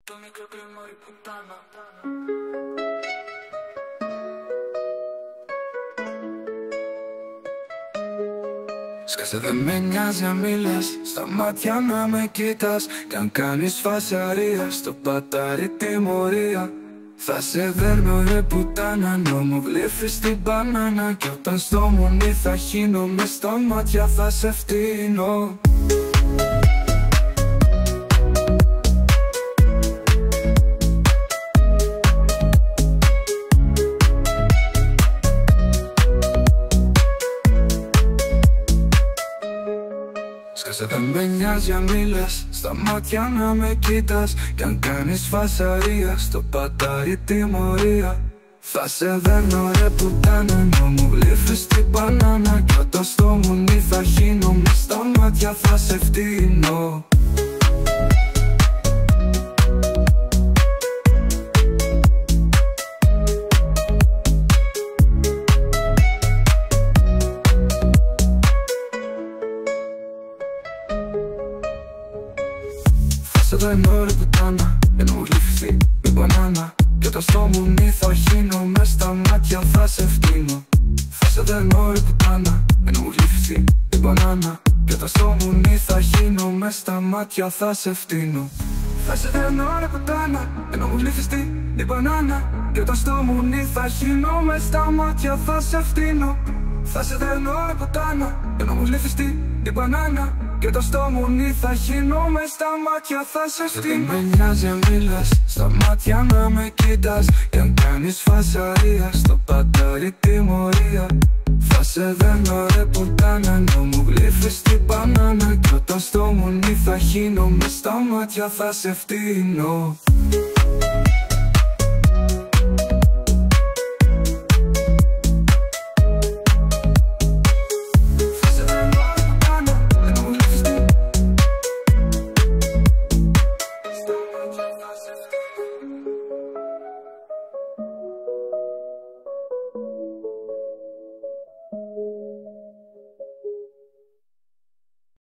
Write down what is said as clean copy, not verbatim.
Το μικρό κρυμόρι πουτάνα. Σκάσε δεν με νοιάζει αν μιλάς, στα μάτια να με κοιτάς. Κι αν κάνεις φασαρία, στο πατάρι τιμωρία. Θα σε δέρνω ρε πουτάνα, ενώ μου γλύφεις την μπανάνα. Κι όταν στο μουνί θα χύνω, μες στα μάτια θα σε φτύνω. Σκάσε δεν με νοιάζει αν μιλάς, στα μάτια να με κοιτάς. Κι αν κάνεις φασαρία, στο πατάρι τιμωρία. Θα σε δέρνω ρε πουτάνα, ενώ μου γλύφεις την μπανάνα. Κι όταν στο μουνί θα χύνω, μες στα μάτια θα σε φτύνω. Θα σε δέρνω ρε πουτάνα, ενώ μου γλύφεις την μπανάνα. Κι όταν στο μουνί θα χύνω, μες στα μάτια θα σε φτύνω. Θα σε δέρνω ρε πουτάνα, ενώ μου γλύφεις την μπανάνα. Κι όταν στο μουνί θα χύνω, μες στα μάτια θα σε φτύνω. Θα σε δέρνω ρε πουτάνα, ενώ μου γλύφεις την μπανάνα. Κι όταν στο μουνί θα χύνω, μες στα μάτια θα σε φτύνω. Θα σε δέρνω ρε πουτάνα, ενώ μου γλύφεις την μπανάνα. Κι όταν στο μουνί θα χύνω, μες στα μάτια θα σε φτύνω. Δεν με νοιάζει αν μιλάς, στα μάτια να με κοιτάς. Κι αν κάνεις φασαρία, στο πατάρι τιμωρία. Θα σε δέρνω ρε πουτάνα, ενώ μου γλύφεις την μπανάνα. Κι όταν στο μουνί θα χύνω, μες στα μάτια θα σε φτύνω.